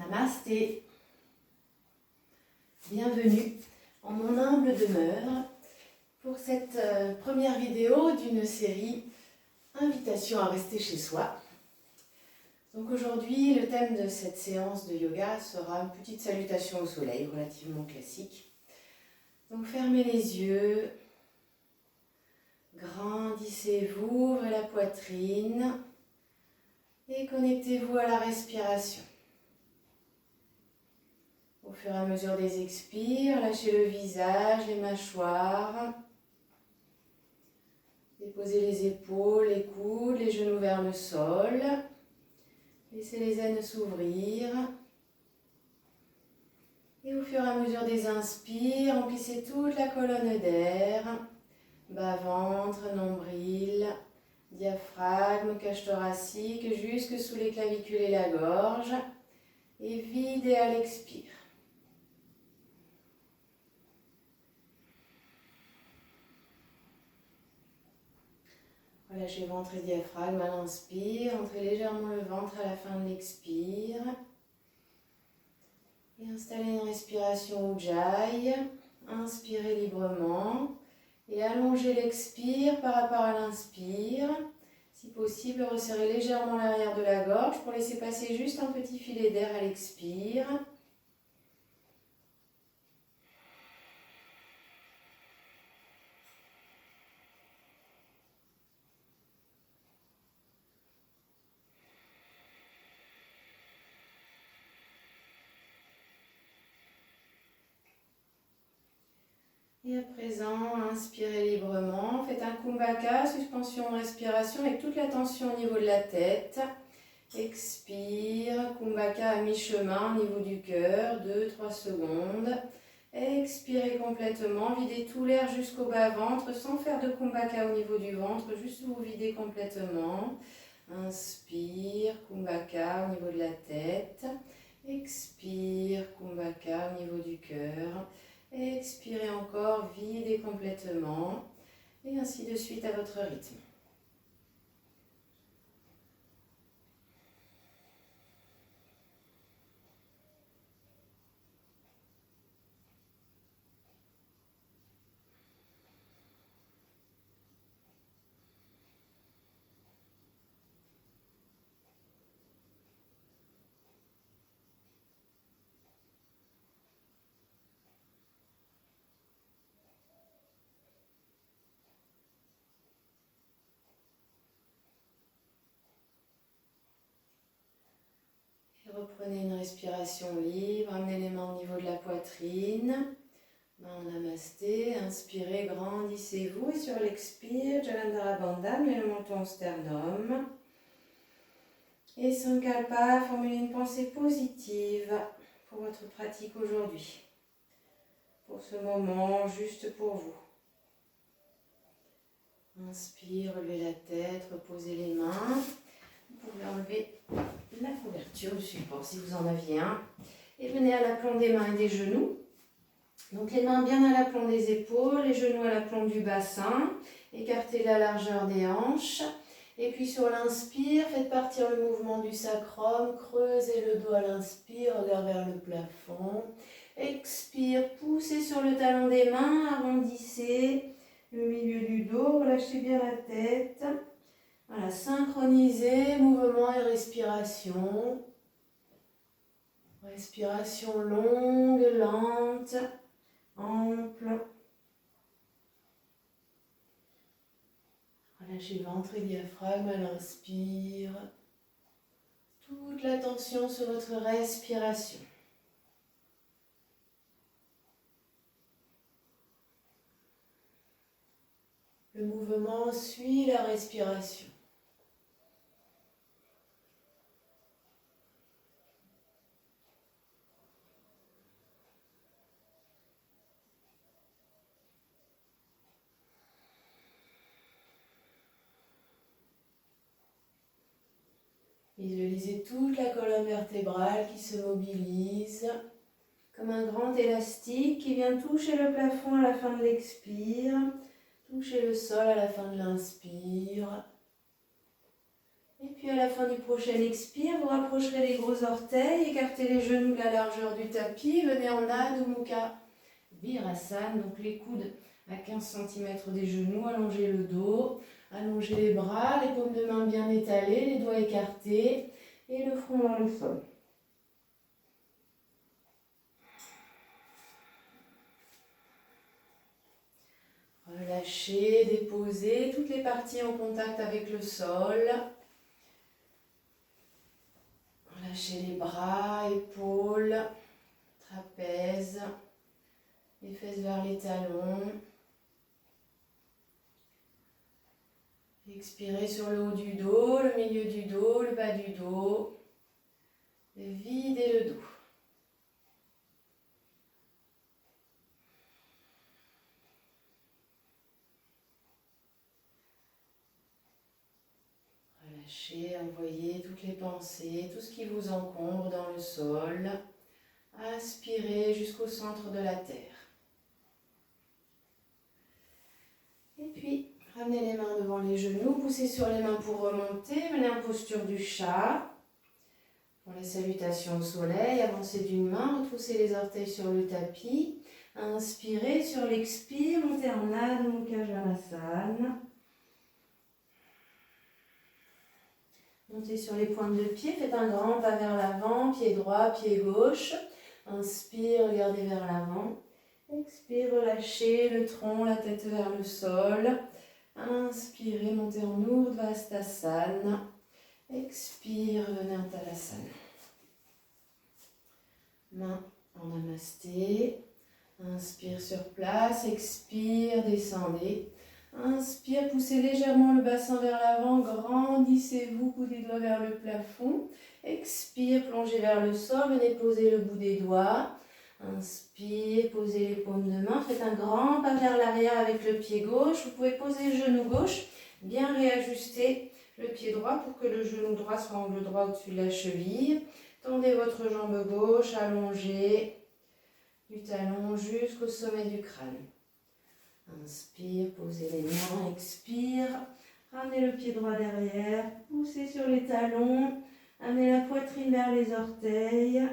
Namasté. Bienvenue en mon humble demeure pour cette première vidéo d'une série Invitation à rester chez soi. Donc aujourd'hui, le thème de cette séance de yoga sera une petite salutation au soleil, relativement classique. Donc fermez les yeux, grandissez-vous, ouvrez la poitrine et connectez-vous à la respiration. Au fur et à mesure des expires, lâchez le visage, les mâchoires. Déposez les épaules, les coudes, les genoux vers le sol. Laissez les aines s'ouvrir. Et au fur et à mesure des inspires, remplissez toute la colonne d'air. Bas-ventre, nombril, diaphragme, cage thoracique, jusque sous les clavicules et la gorge. Et videz à l'expire. Relâchez ventre et diaphragme à l'inspire, entrez légèrement le ventre à la fin de l'expire. Et installez une respiration Ujjayi. Inspirez librement et allongez l'expire par rapport à l'inspire. Si possible, resserrez légèrement l'arrière de la gorge pour laisser passer juste un petit filet d'air à l'expire. Et à présent, inspirez librement, faites un Kumbhaka, suspension de respiration avec toute la tension au niveau de la tête. Expire, Kumbhaka à mi-chemin au niveau du cœur, 2-3 secondes. Expirez complètement, videz tout l'air jusqu'au bas-ventre sans faire de Kumbhaka au niveau du ventre, juste vous videz complètement. Inspire, Kumbhaka au niveau de la tête. Expire, Kumbhaka au niveau du cœur. Expirez encore, videz complètement. Et ainsi de suite à votre rythme. Reprenez une respiration libre, amenez les mains au niveau de la poitrine, main en namasté, inspirez, grandissez-vous et sur l'expire, Jalandhara Bandha, amenez le menton au sternum. Et Sankalpa, formulez une pensée positive pour votre pratique aujourd'hui, pour ce moment, juste pour vous. Inspire, relevez la tête, reposez les mains. Vous pouvez enlever la couverture, le support si vous en aviez un. Et venez à l'aplomb des mains et des genoux. Donc les mains bien à l'aplomb des épaules, les genoux à l'aplomb du bassin. Écartez la largeur des hanches. Et puis sur l'inspire, faites partir le mouvement du sacrum. Creusez le dos à l'inspire, regard vers le plafond. Expire, poussez sur le talon des mains, arrondissez le milieu du dos, relâchez bien la tête. Voilà, synchronisez mouvement et respiration. Respiration longue, lente, ample. Relâchez ventre et diaphragme à l'inspire. Toute la tension sur votre respiration. Le mouvement suit la respiration. Visualisez toute la colonne vertébrale qui se mobilise comme un grand élastique qui vient toucher le plafond à la fin de l'expire, toucher le sol à la fin de l'inspire. Et puis à la fin du prochain expire, vous rapprocherez les gros orteils, écartez les genoux de la largeur du tapis, venez en Adho Mukha Virasana, donc les coudes à 15 cm des genoux, allongez le dos, allongez les bras, les paumes de main bien étalées, les doigts écartés et le front dans le sol. Relâchez, déposez toutes les parties en contact avec le sol. Relâchez les bras, épaules, trapèzes, les fesses vers les talons. Expirez sur le haut du dos, le milieu du dos, le bas du dos. Videz le dos. Relâchez, envoyez toutes les pensées, tout ce qui vous encombre dans le sol. Aspirez jusqu'au centre de la terre. Et puis, ramenez les mains devant les genoux, poussez sur les mains pour remonter, venez en posture du chat. Pour les salutations au soleil, avancez d'une main, retroussez les orteils sur le tapis. Inspirez, sur l'expire, montez en Adho Mukha Virasana. Montez sur les pointes de pied, faites un grand pas vers l'avant, pied droit, pied gauche. Inspire, regardez vers l'avant. Expire, relâchez le tronc, la tête vers le sol. Inspirez, montez en Urdhva-Hastasana. Expire, venez en Tadasana. Main en Namasté. Inspire sur place, expire, descendez. Inspire, poussez légèrement le bassin vers l'avant, grandissez-vous, coude des doigts vers le plafond. Expire, plongez vers le sol, venez poser le bout des doigts. Inspire, posez les paumes de main, faites un grand pas vers l'arrière avec le pied gauche. Vous pouvez poser le genou gauche, bien réajuster le pied droit pour que le genou droit soit angle droit au-dessus de la cheville. Tendez votre jambe gauche, allongez du talon jusqu'au sommet du crâne. Inspire, posez les mains, expire. Ramenez le pied droit derrière, poussez sur les talons, amenez la poitrine vers les orteils.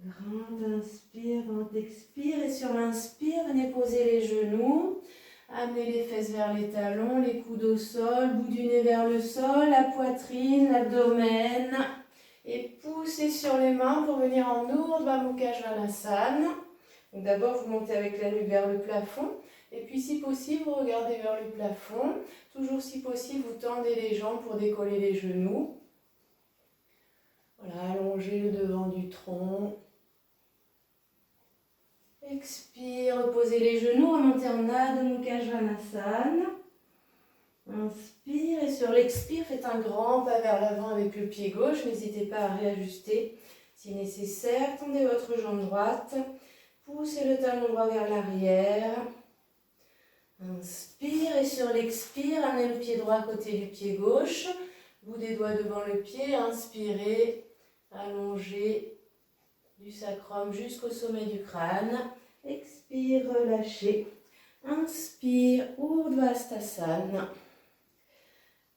Grand inspire, grand expire. Et sur l'inspire, venez poser les genoux. Amenez les fesses vers les talons, les coudes au sol, bout du nez vers le sol, la poitrine, l'abdomen. Et poussez sur les mains pour venir en Urdhva Mukha Svanasana. Donc d'abord, vous montez avec la nuque vers le plafond. Et puis si possible, vous regardez vers le plafond. Toujours si possible, vous tendez les jambes pour décoller les genoux. Voilà, allongez le devant du tronc. Expire, reposez les genoux, remontez en Adho Mukha Svanasana. Inspire et sur l'expire, faites un grand pas vers l'avant avec le pied gauche. N'hésitez pas à réajuster si nécessaire. Tendez votre jambe droite. Poussez le talon droit vers l'arrière. Inspire et sur l'expire, amenez le pied droit à côté du pied gauche. Bout des doigts devant le pied. Inspirez, allongez du sacrum jusqu'au sommet du crâne. Expire, relâchez. Inspire, Urdhva Hastasana.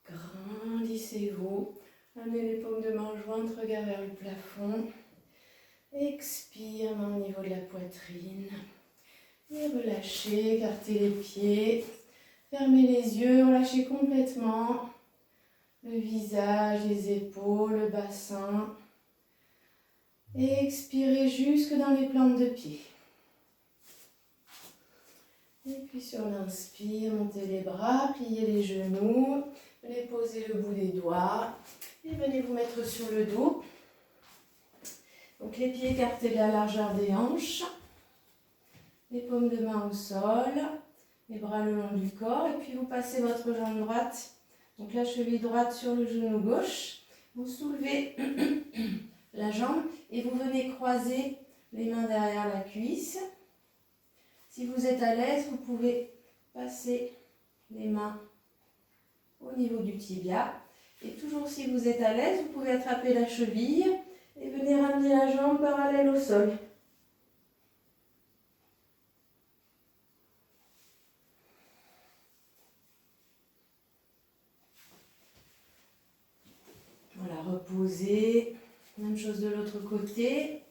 Grandissez-vous. Amenez les paumes de main jointes, regard vers le plafond. Expire, main au niveau de la poitrine. Et relâchez, écartez les pieds. Fermez les yeux, relâchez complètement le visage, les épaules, le bassin. Et expirez jusque dans les plantes de pied. Et puis sur l'inspire, montez les bras, pliez les genoux. Venez poser le bout des doigts. Et venez vous mettre sur le dos. Donc les pieds écartés de la largeur des hanches. Les paumes de main au sol. Les bras le long du corps. Et puis vous passez votre jambe droite. Donc la cheville droite sur le genou gauche. Vous soulevez la jambe et vous venez croiser les mains derrière la cuisse. Si vous êtes à l'aise, vous pouvez passer les mains au niveau du tibia. Et toujours si vous êtes à l'aise, vous pouvez attraper la cheville et venir amener la jambe parallèle au sol. reposez. Même chose de l'autre côté.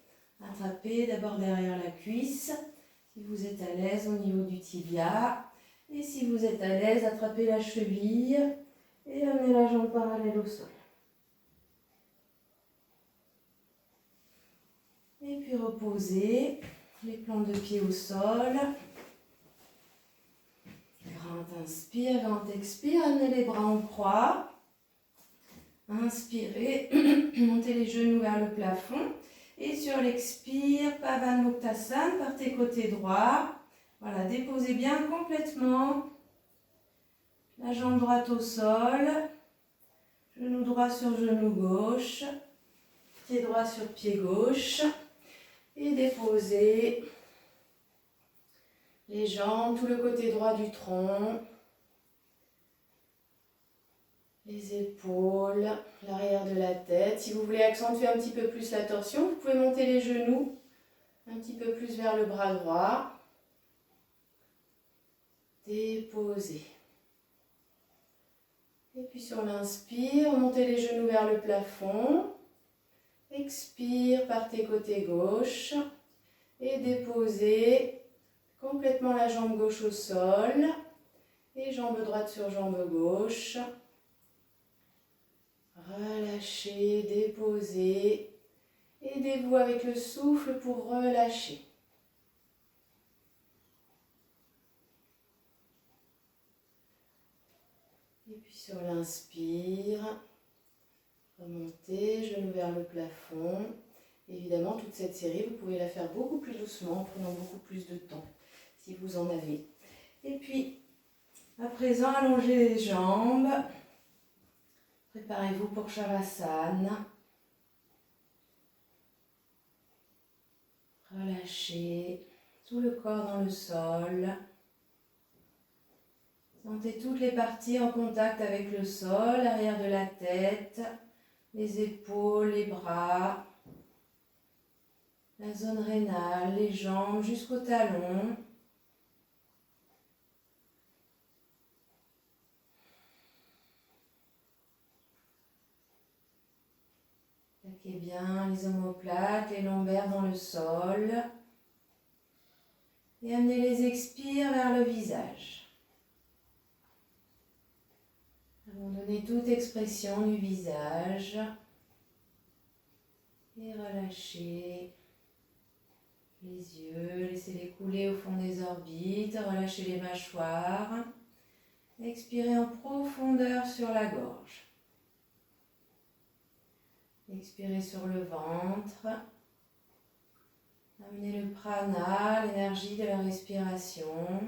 Attrapez d'abord derrière la cuisse. Si vous êtes à l'aise au niveau du tibia. Et si vous êtes à l'aise, attrapez la cheville et amenez la jambe parallèle au sol. Et puis reposez les plantes de pied au sol. Grand inspire, grand expire, amenez les bras en croix. Inspirez, montez les genoux vers le plafond. Et sur l'expire, Pavanmuktasana, partez côté droit. Voilà, déposez bien complètement la jambe droite au sol. Genou droit sur genou gauche. Pied droit sur pied gauche. Et déposez les jambes, tout le côté droit du tronc. Les épaules, l'arrière de la tête. Si vous voulez accentuer un petit peu plus la torsion, vous pouvez monter les genoux un petit peu plus vers le bras droit. Déposez. Et puis sur l'inspire, montez les genoux vers le plafond. Expire, partez côté gauche. Et déposez complètement la jambe gauche au sol. Et jambe droite sur jambe gauche. Relâchez, déposez. Aidez-vous avec le souffle pour relâcher. Et puis sur l'inspire, remontez, genoux vers le plafond. Évidemment, toute cette série, vous pouvez la faire beaucoup plus doucement, en prenant beaucoup plus de temps, si vous en avez. Et puis, à présent, allongez les jambes. Préparez-vous pour Shavasana. Relâchez tout le corps dans le sol. Sentez toutes les parties en contact avec le sol, l'arrière de la tête, les épaules, les bras, la zone rénale, les jambes jusqu'au talon. Plaquez bien les omoplates, les lombaires dans le sol. Et amenez les expires vers le visage. Abandonnez toute expression du visage. Et relâchez les yeux, laissez-les couler au fond des orbites, relâchez les mâchoires. Expirez en profondeur sur la gorge. Expirez sur le ventre. Amenez le prana, l'énergie de la respiration,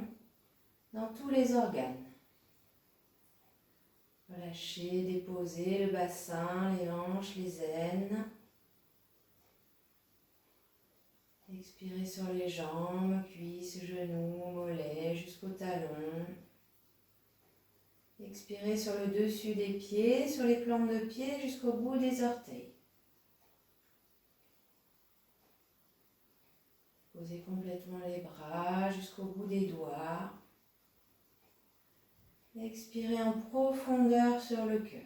dans tous les organes. Relâchez, déposez le bassin, les hanches, les aines. Expirez sur les jambes, cuisses, genoux, mollets, jusqu'au talon. Expirez sur le dessus des pieds, sur les plantes de pied, jusqu'au bout des orteils. Posez complètement les bras jusqu'au bout des doigts. Expirez en profondeur sur le cœur.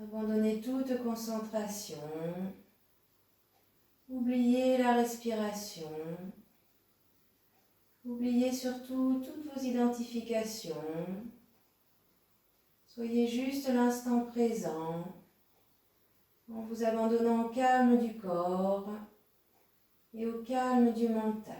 Abandonnez toute concentration. Oubliez la respiration. Oubliez surtout toutes vos identifications. Soyez juste l'instant présent en vous abandonnant au calme du corps et au calme du mental.